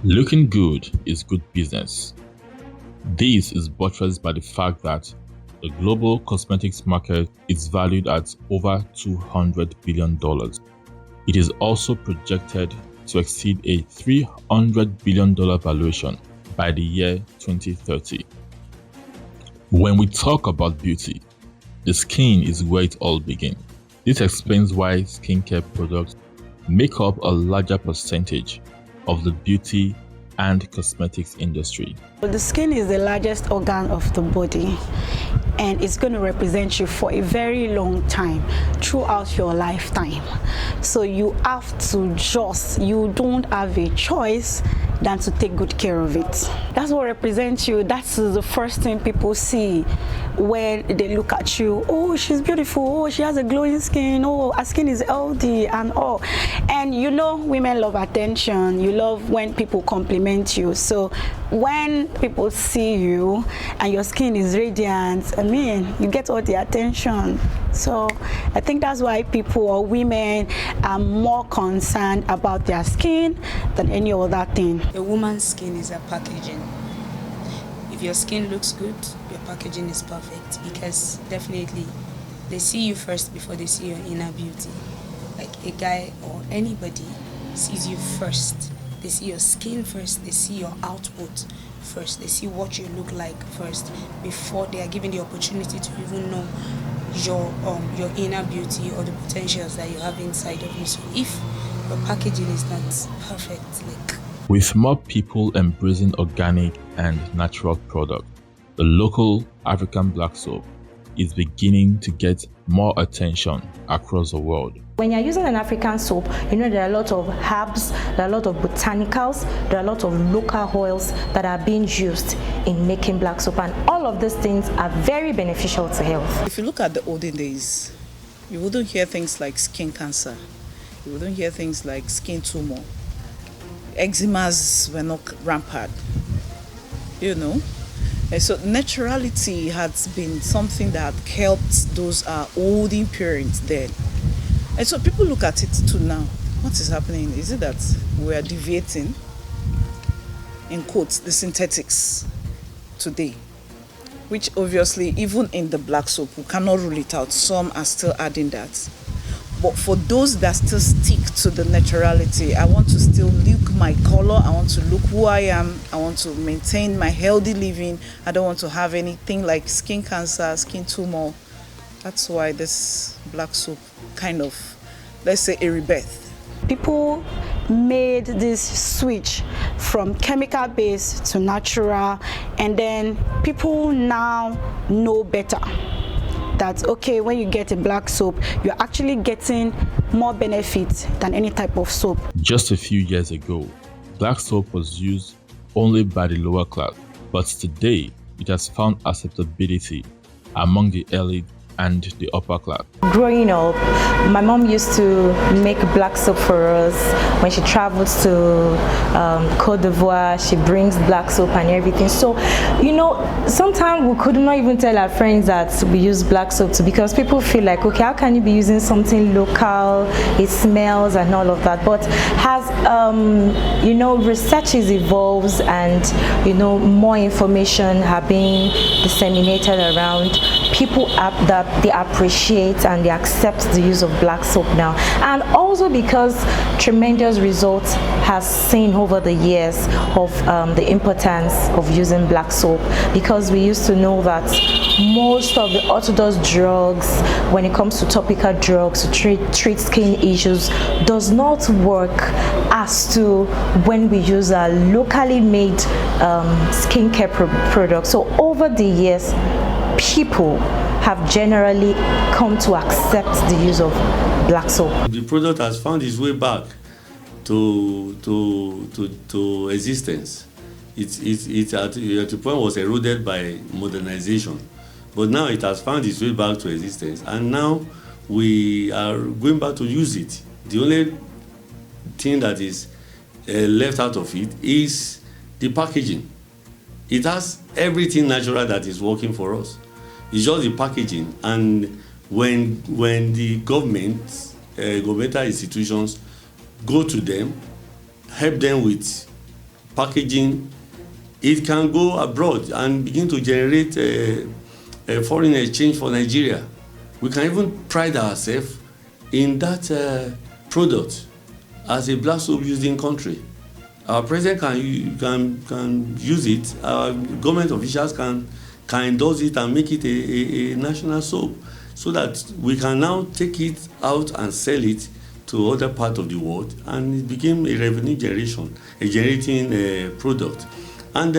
Looking good is good business. This is buttressed by the fact that the global cosmetics market is valued at over $200 billion. It is also projected to exceed a $300 billion valuation by the year 2030. When we talk about beauty, the skin is where it all begins. This explains why skincare products make up a larger percentage of the beauty and cosmetics industry. The skin is the largest organ of the body, and it's going to represent you for a very long time throughout your lifetime. So you have to you don't have a choice than to take good care of it. That's what represents you. That's the first thing people see when they look at you. Oh, she's beautiful. Oh, she has a glowing skin. Oh, her skin is healthy and all. And you know, women love attention. You love when people compliment you. So when people see you and your skin is radiant, I mean, you get all the attention. So I think that's why people or women are more concerned about their skin than any other thing. A woman's skin is a packaging. If your skin looks good, your packaging is perfect, because definitely they see you first before they see your inner beauty. Like a guy or anybody sees you first. They see your skin first, they see your output first, they see what you look like first before they are given the opportunity to even know your inner beauty or the potentials that you have inside of you. So if your packaging is not perfect, with more people embracing organic and natural products, the local African black soap is beginning to get more attention across the world. When you're using an African soap, you know there are a lot of herbs, there are a lot of botanicals, there are a lot of local oils that are being used in making black soap, and all of these things are very beneficial to health. If you look at the olden days, you wouldn't hear things like skin cancer, you wouldn't hear things like skin tumor, eczemas were not rampant, you know. And so naturality has been something that helped those olden parents then. And so people look at it too now. What is happening? Is it that we are deviating, in quotes, the synthetics today? Which obviously, even in the black soap, we cannot rule it out. Some are still adding that. But for those that still stick to the naturality, I want to still look my color, I want to look who I am, I want to maintain my healthy living, I don't want to have anything like skin cancer, skin tumor. That's why this black soap kind of, let's say, a rebirth. People made this switch from chemical based to natural, and then people now know better. That's okay, when you get a black soap, you're actually getting more benefits than any type of soap. Just a few years ago, black soap was used only by the lower class, but today it has found acceptability among the elite and the upper class. Growing up, my mom used to make black soap for us. When she travels to Côte d'Ivoire, she brings black soap and everything. So, you know, sometimes we could not even tell our friends that we use black soap too, because people feel like, okay, how can you be using something local? It smells and all of that. But as you know, research is evolves, and you know, more information have been disseminated around. People they appreciate and they accept the use of black soap now, and also because tremendous results has seen over the years of the importance of using black soap, because we used to know that most of the orthodox drugs, when it comes to topical drugs to treat skin issues, does not work as to when we use a locally made skincare products. So over the years, people have generally come to accept the use of black soap. The product has found its way back to existence. It at the point was eroded by modernization, but now it has found its way back to existence, and now we are going back to use it. The only thing that is left out of it is the packaging. It has everything natural that is working for us. It's just the packaging, and when the governmental institutions go to them, help them with packaging, it can go abroad and begin to generate a foreign exchange for Nigeria. We can even pride ourselves in that product as a black soap using country. Our president can use it. Our government officials can endorse it and make it a national soap, so that we can now take it out and sell it to other parts of the world, and it became a revenue generating product. And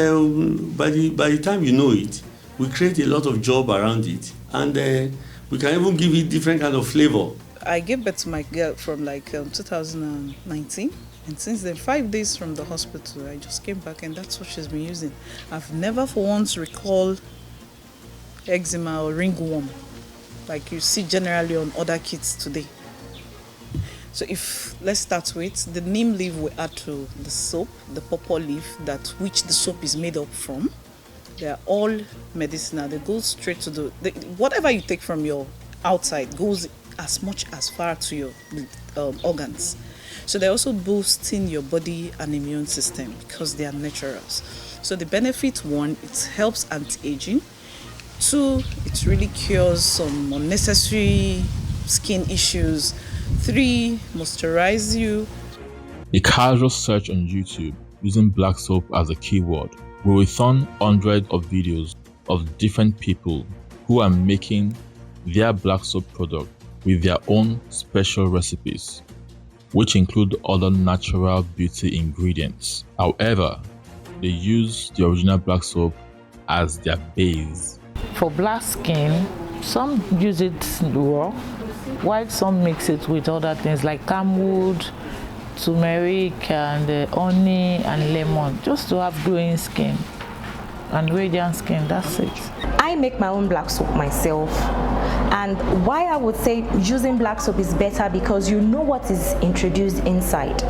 by the time you know it, we create a lot of job around it, and we can even give it different kind of flavor. I gave birth to my girl from 2019, and since then, 5 days from the hospital, I just came back, and that's what she's been using. I've never for once recalled eczema or ringworm like you see generally on other kids today. So let's start with the neem leaf we add to the soap, the pawpaw leaf which the soap is made up from. They are all medicinal. They go straight to whatever you take from your outside goes as much as far to your organs. So they're also boosting your body and immune system because they are naturals. So the benefit, one, it helps anti-aging. Two, it really cures some unnecessary skin issues. Three, moisturize you. A casual search on YouTube using black soap as a keyword will return hundreds of videos of different people who are making their black soap product with their own special recipes, which include other natural beauty ingredients. However, they use the original black soap as their base. For black skin, some use it raw, while some mix it with other things like camwood, turmeric, and honey and lemon, just to have glowing skin and radiant skin. That's it. I make my own black soap myself, and why I would say using black soap is better because you know what is introduced inside.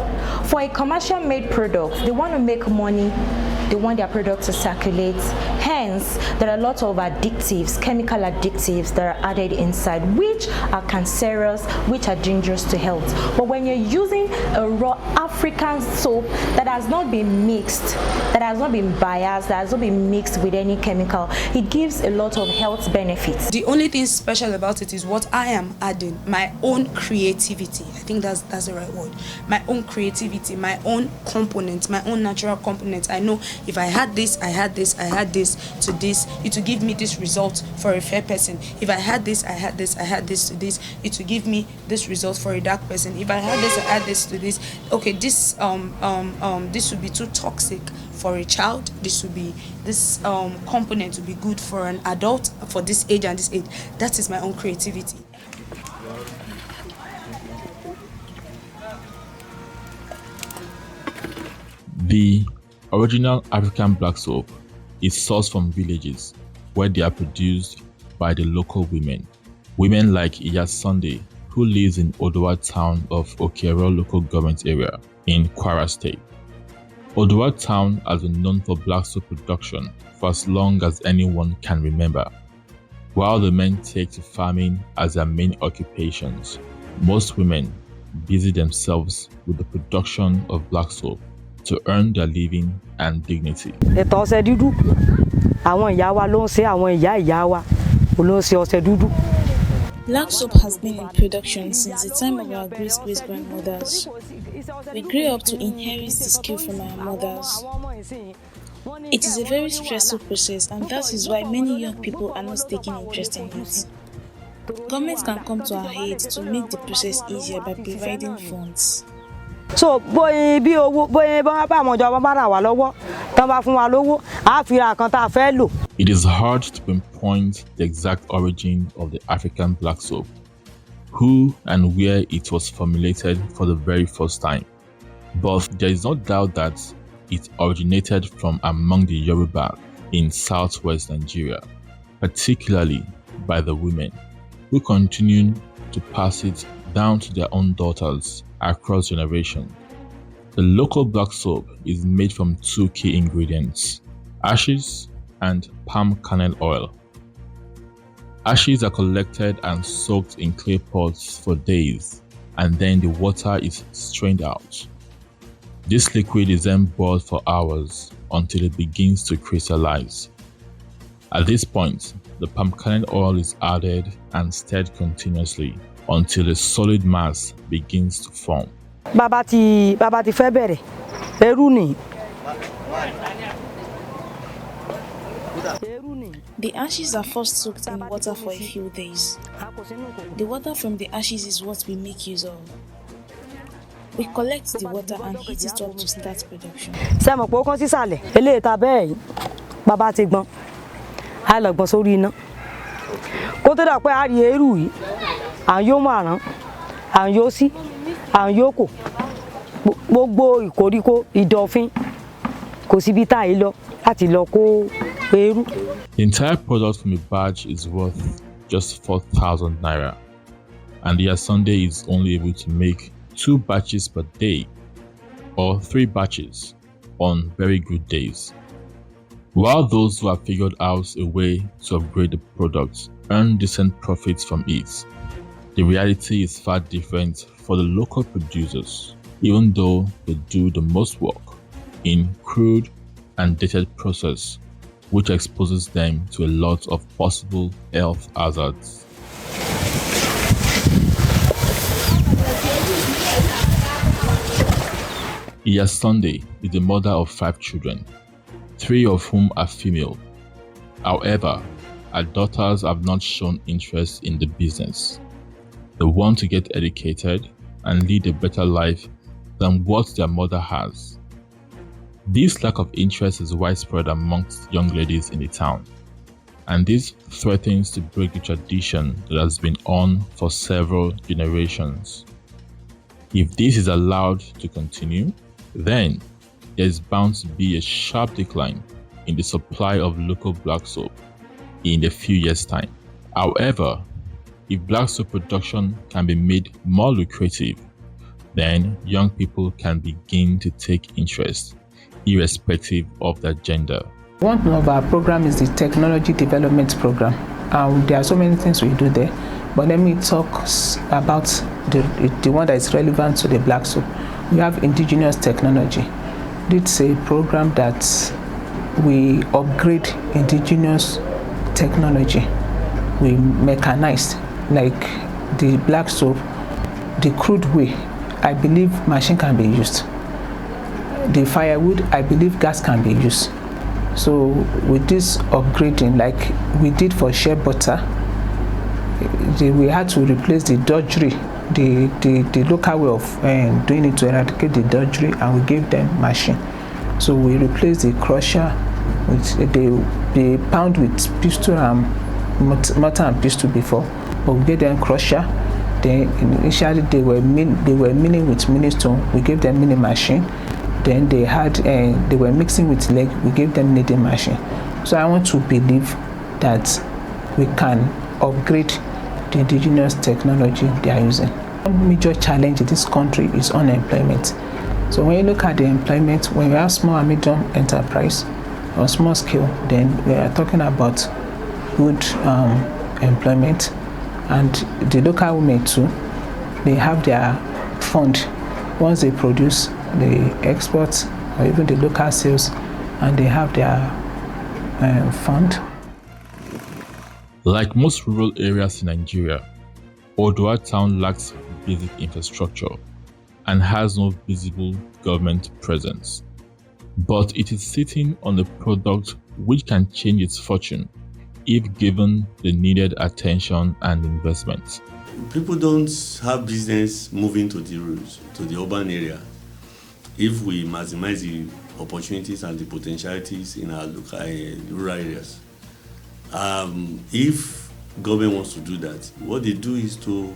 For a commercial made product, they want to make money, they want their product to circulate. Hence, there are a lot of additives, chemical additives that are added inside, which are cancerous, which are dangerous to health. But when you're using a raw African soap that has not been mixed, that has not been biased, that has not been mixed with any chemical, it gives a lot of health benefits. The only thing special about it is what I am adding, my own creativity. I think that's the right word. My own creativity, my own components, my own natural components. I know if I had this, I had this, I had this to this, it will give me this result for a fair person. If I had this, I had this, I had this to this, it will give me this result for a dark person. If I had this, I had this to this. Okay, this this would be too toxic for a child. This component would be good for an adult for this age and this age. That is my own creativity. The original African black soap is sourced from villages where they are produced by the local women. Women like Iya Sunday, who lives in Odowa town of Okero local government area in Kwara State. Odowa town has been known for black soap production for as long as anyone can remember. While the men take to farming as their main occupations, most women busy themselves with the production of black soap to earn their living and dignity. Black soap has been in production since the time of our great-great-grandmothers. We grew up to inherit the skill from our mothers. It is a very stressful process, and that is why many young people are not taking interest in it. Government can come to our aid to make the process easier by providing funds. So, it is hard to pinpoint the exact origin of the African black soap, who and where it was formulated for the very first time. But there is no doubt that it originated from among the Yoruba in southwest Nigeria, particularly by the women, who continued to pass it down to their own daughters across generations. The local black soap is made from two key ingredients: ashes and palm kernel oil. Ashes are collected and soaked in clay pots for days, and then the water is strained out. This liquid is then boiled for hours until it begins to crystallize. At this point, the palm kernel oil is added and stirred continuously until a solid mass begins to form. bàbá ti fẹ́ bẹ̀rẹ̀ ẹrú ni. The ashes are first soaked in water for a few days. The water from the ashes is what we make use of. We collect the water and heat it up to start production. ṣé mọ̀ pé ó kán sísàlẹ̀ eléyìí ta bẹ́ẹ̀ yìí bàbá ti gbọ́n á lọ gbọ́n sórí iná kó tó dà pé a rí eérú yìí à ń yó màrán à ń yó sí à ń yó kò gbogbo ìkoríko ìdọ̀fin kò síbi tá yìí lọ láti lọ kó eérú. The entire product from a batch is worth just 4,000 naira, and the Sunday is only able to make 2 batches per day or 3 batches on very good days. While those who have figured out a way to upgrade the product earn decent profits from it, the reality is far different for the local producers, even though they do the most work in crude and dated process, which exposes them to a lot of possible health hazards. Sunday is the mother of 5 children, 3 of whom are female. However, her daughters have not shown interest in the business. They want to get educated and lead a better life than what their mother has. This lack of interest is widespread amongst young ladies in the town, and this threatens to break the tradition that has been on for several generations. If this is allowed to continue, then there is bound to be a sharp decline in the supply of local black soap in a few years' time. However, if black soap production can be made more lucrative, then young people can begin to take interest, irrespective of their gender. One of our programs is the Technology Development Program. There are so many things we do there, but let me talk about the one that is relevant to the black soap. We have indigenous technology. It's a program that we upgrade indigenous technology. We mechanized, like the black soap, the crude way, I believe machine can be used. The firewood, I believe gas can be used. So with this upgrading, like we did for shea butter, we had to replace the dodgery, the local way of doing it to eradicate the dodgery, and we gave them machine. So we replaced the crusher with the pound with pistol and mortar and pestle before, but we gave them crusher. Then initially they were milling with mini stone. We gave them mini machine. Then they were mixing with leg. We gave them kneading machine. So I want to believe that we can upgrade the indigenous technology they are using. One major challenge in this country is unemployment. So when you look at the employment, when we have small and medium enterprise or small scale, then we are talking about good employment. And the local women too, they have their fund. Once they produce, they export or even the local sales, and they have their fund. Like most rural areas in Nigeria, Odua town lacks basic infrastructure and has no visible government presence. But it is sitting on a product which can change its fortune if given the needed attention and investment. People don't have business moving to the urban area if we maximize the opportunities and the potentialities in our local rural areas. If government wants to do that, what they do is to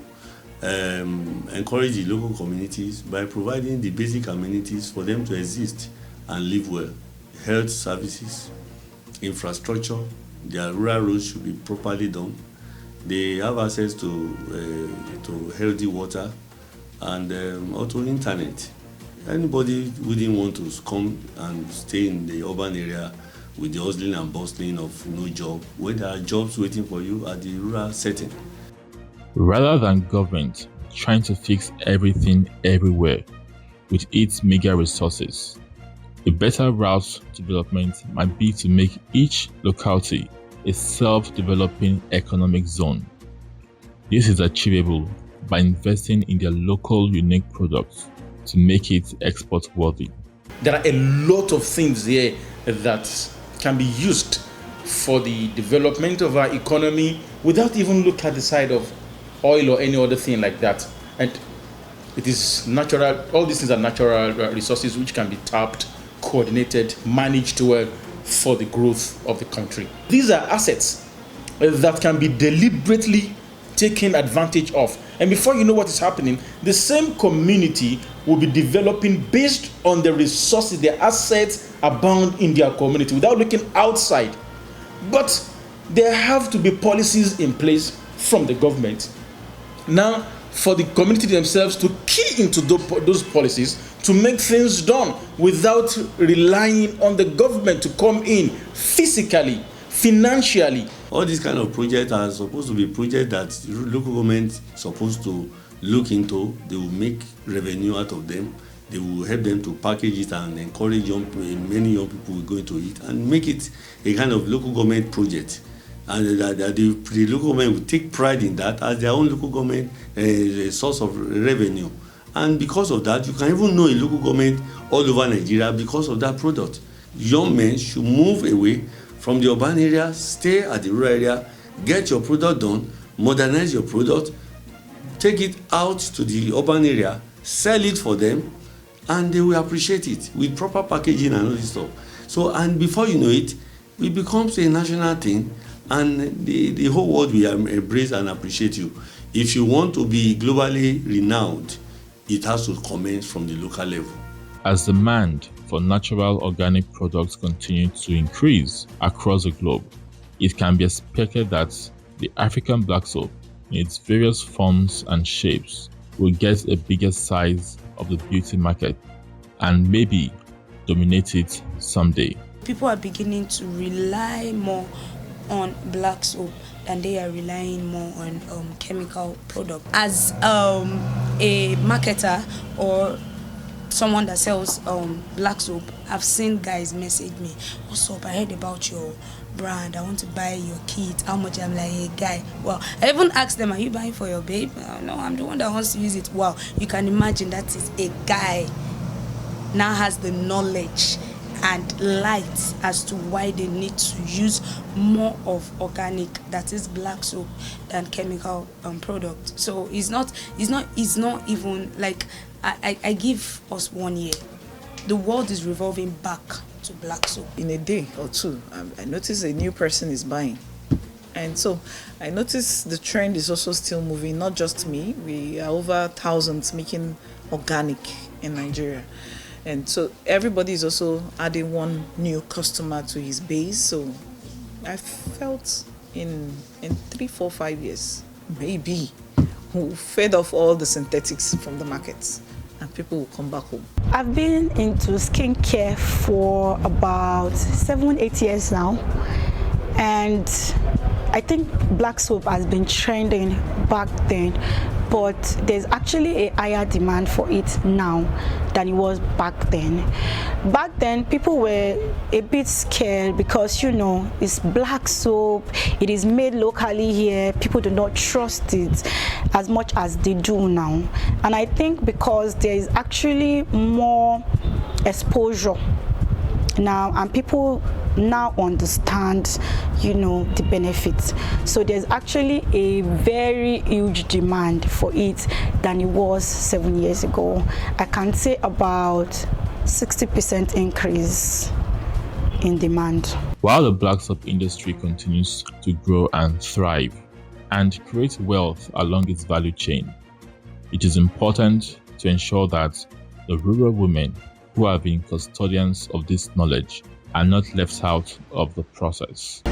encourage the local communities by providing the basic amenities for them to exist and live well. Health services, infrastructure, their rural roads should be properly done. They have access to healthy water and also internet. Anybody wouldn't want to come and stay in the urban area with the hustling and bustling of no job, where there are jobs waiting for you at the rural setting. Rather than government trying to fix everything everywhere, with its meager resources. A better route to development might be to make each locality a self-developing economic zone. This is achievable by investing in their local unique products to make it export-worthy. There are a lot of things here that can be used for the development of our economy without even looking at the side of oil or any other thing like that. And it is natural, all these things are natural resources which can be tapped, coordinated, managed well for the growth of the country. These are assets that can be deliberately taken advantage of. And before you know what is happening, the same community will be developing based on the resources, the assets abound in their community without looking outside. But there have to be policies in place from the government now for the community themselves to key into those policies to make things done without relying on the government to come in physically, financially. All these kind of projects are supposed to be projects that local government is supposed to look into. They will make revenue out of them. They will help them to package it and encourage many young people will go into it and make it a kind of local government project. And the local government will take pride in that as their own local government source of revenue. And because of that, you can even know a local government all over Nigeria because of that product. Young men should move away from the urban area, stay at the rural area, get your product done, modernize your product, take it out to the urban area, sell it for them, and they will appreciate it with proper packaging and all this stuff. So, and before you know it, it becomes a national thing, and the whole world will embrace and appreciate you. If you want to be globally renowned, it has to commence from the local level. As demand for natural organic products continues to increase across the globe, it can be expected that the African black soap, in its various forms and shapes, will get a bigger size of the beauty market and maybe dominate it someday. People are beginning to rely more on black soap than they are relying more on chemical product. As a marketer or someone that sells black soap, I've seen guys message me, "What's up? I heard about your brand. I want to buy your kit. How much?" I'm like, "Hey guy, well," I even asked them, "Are you buying for your babe?" "No, I'm the one that wants to use it." Wow, you can imagine that is a guy now has the knowledge and light as to why they need to use more of organic, that is black soap, than chemical product. So it's not even like I give us 1 year. The world is revolving back to black soap. In a day or two, I notice a new person is buying. And so I notice the trend is also still moving, not just me. We are over thousands making organic in Nigeria. And so everybody is also adding one new customer to his base. So I felt in 3, 4, 5 years, maybe we'll fed off all the synthetics from the markets and people will come back home. I've been into skincare for about 7, 8 years now. And I think black soap has been trending back then, but there's actually a higher demand for it now than it was back then. Back then, people were a bit scared because, you know, it's black soap, it is made locally here, people do not trust it as much as they do now. And I think because there is actually more exposure now and people now understand, you know, the benefits. So there's actually a very huge demand for it than it was 7 years ago. I can say about 60% increase in demand. While the black soap industry continues to grow and thrive and create wealth along its value chain, it is important to ensure that the rural women who have been custodians of this knowledge are not left out of the process.